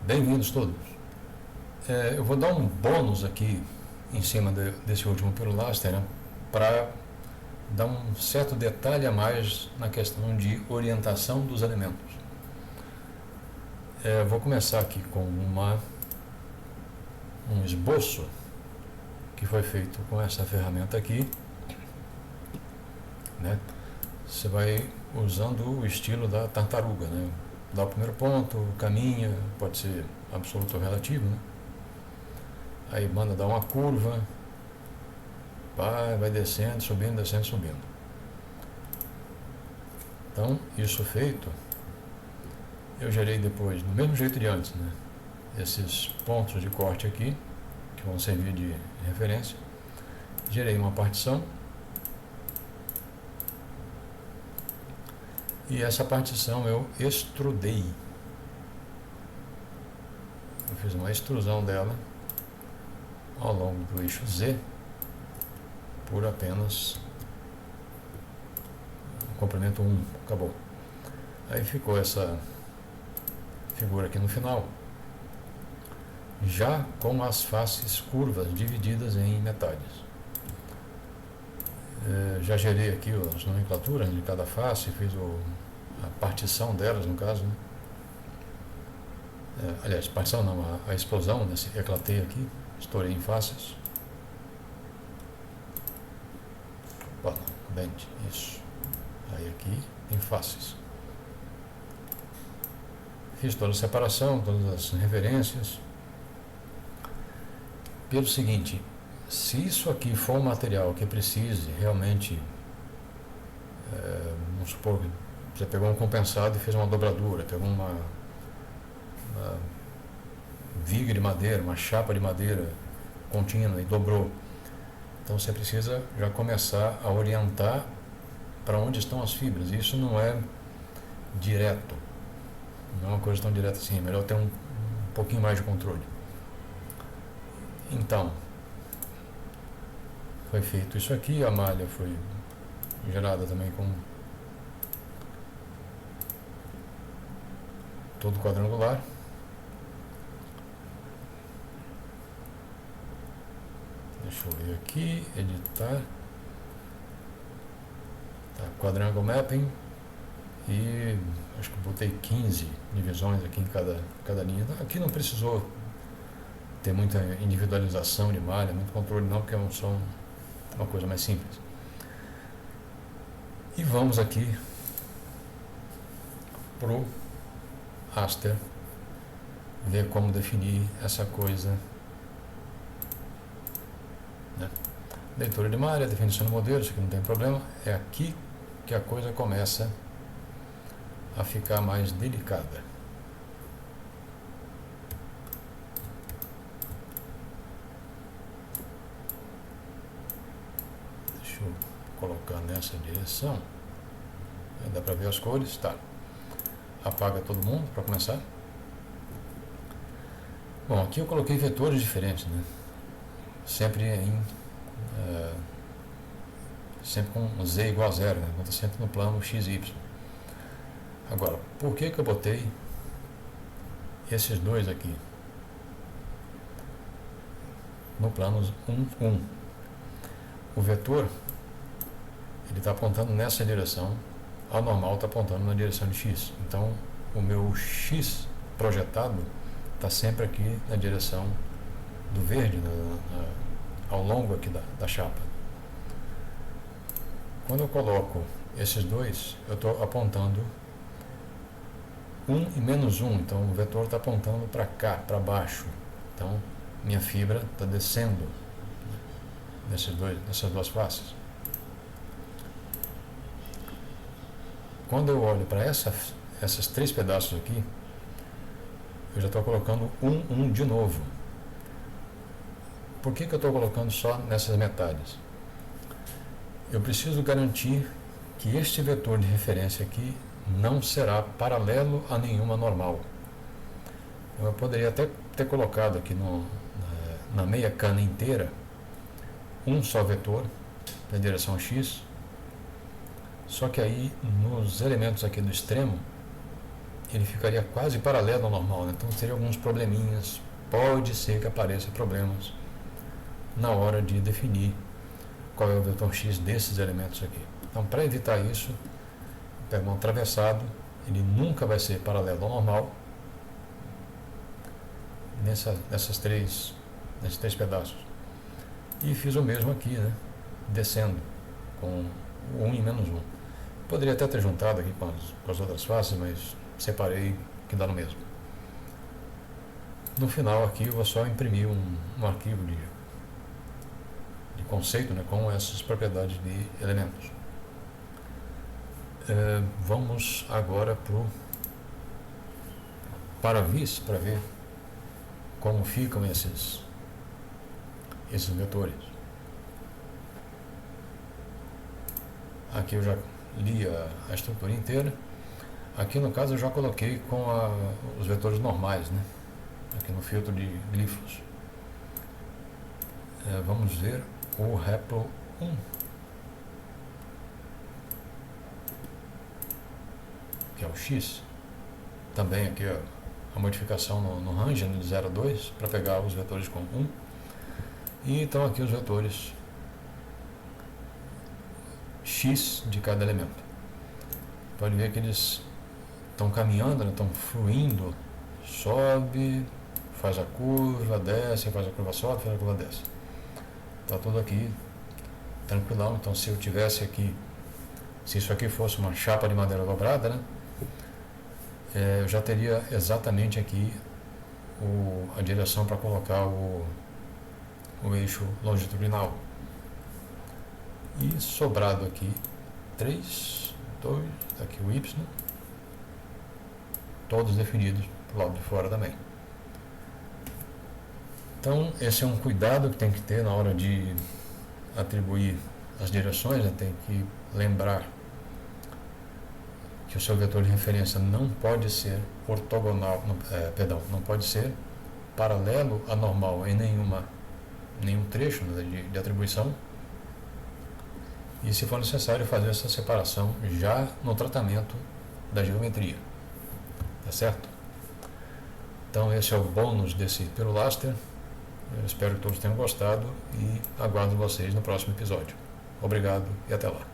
Bem-vindos todos. Eu vou dar um bônus aqui em cima desse último piruláster, né, para dar um certo detalhe a mais na questão de orientação dos elementos. Vou começar aqui com um esboço que foi feito com essa ferramenta aqui, né? Você vai usando o estilo da tartaruga, né? Dá o primeiro ponto, caminha, pode ser absoluto ou relativo, né? Aí manda dar uma curva, vai descendo, subindo, descendo, subindo. Então, isso feito, eu gerei depois, do mesmo jeito de antes, né? Esses pontos de corte aqui, que vão servir de referência. Gerei uma partição. E essa partição eu extrudei. Eu fiz uma extrusão dela ao longo do eixo Z por apenas comprimento 1. Acabou. Aí ficou essa figura aqui no final, já com as faces curvas divididas em metades. Já gerei aqui as nomenclaturas de cada face, fiz a partição delas, no caso, né? Aliás, partição não, a explosão desse eclatê aqui, estourei em faces. Opa, não, dente, isso. Aí aqui tem faces. Fiz toda a separação, todas as referências. Pelo seguinte, se isso aqui for um material que precise realmente, vamos supor que você pegou um compensado e fez uma dobradura, pegou uma viga de madeira, uma chapa de madeira contínua e dobrou. Então você precisa já começar a orientar para onde estão as fibras. Isso não é direto, não é uma coisa tão direta assim, é melhor ter um pouquinho mais de controle. Então, foi feito isso aqui, a malha foi gerada também com todo quadrangular. Deixa eu ver aqui, editar. Tá, quadrangle mapping. E acho que botei 15 divisões aqui em cada linha. Aqui não precisou ter muita individualização de malha, muito controle não, porque é uma coisa mais simples. E vamos aqui pro raster, ver como definir essa coisa, né? Leitura de malha, definição de modelo, isso aqui não tem problema. É aqui que a coisa começa a ficar mais delicada. Deixa eu colocar nessa direção. Dá para ver as cores, tá? Apaga todo mundo para começar. Bom, aqui eu coloquei vetores diferentes, né? Sempre sempre com z igual a 0, né? Está sempre no plano XY. Agora, por que eu botei esses dois aqui no plano 1, 1? O vetor ele está apontando nessa direção, ao normal está apontando na direção de x. Então, o meu x projetado está sempre aqui na direção do verde, ao longo aqui da chapa. Quando eu coloco esses dois, eu estou apontando 1 e menos 1, então o vetor está apontando para cá, para baixo. Então, minha fibra está descendo nessas duas faces. Quando eu olho para essas três pedaços aqui, eu já estou colocando 1, 1 de novo. Por que eu estou colocando só nessas metades? Eu preciso garantir que este vetor de referência aqui não será paralelo a nenhuma normal. Eu poderia até ter colocado aqui na meia cana inteira um só vetor na direção x, só que aí nos elementos aqui do extremo ele ficaria quase paralelo ao normal, né? Então teria alguns probleminhas, pode ser que apareçam problemas na hora de definir qual é o vetor x desses elementos aqui. Então, para evitar isso, pego um atravessado, ele nunca vai ser paralelo ao normal nesses três pedaços. E fiz o mesmo aqui, né? Descendo com o 1 e menos 1. Poderia até ter juntado aqui com as outras faces, mas separei, que dá no mesmo. No final aqui eu vou só imprimir um arquivo de conceito, né, com essas propriedades de elementos. Vamos agora para vis, para ver como ficam esses vetores. Aqui eu já li a estrutura inteira. Aqui no caso eu já coloquei com os vetores normais, né? Aqui no filtro de glifos. Vamos ver o replo 1. Que é o x. Também aqui a modificação no range, de 0 a 2, para pegar os vetores com 1. E então aqui os vetores x de cada elemento. Pode ver que eles estão caminhando, né, estão fluindo, sobe, faz a curva, desce, faz a curva, sobe, faz a curva, desce. Está tudo aqui tranquilão. Então, se eu tivesse aqui, se isso aqui fosse uma chapa de madeira dobrada, né, eu já teria exatamente aqui a direção para colocar o eixo longitudinal. E sobrado aqui 3, 2, aqui o y, todos definidos do lado de fora também. Então esse é um cuidado que tem que ter na hora de atribuir as direções, né? Tem que lembrar que o seu vetor de referência não pode ser ortogonal, não pode ser paralelo a normal em nenhum trecho, né, de atribuição. E se for necessário fazer essa separação já no tratamento da geometria, tá certo? Então esse é o bônus desse Pyrolasser. Eu espero que todos tenham gostado e aguardo vocês no próximo episódio. Obrigado e até lá.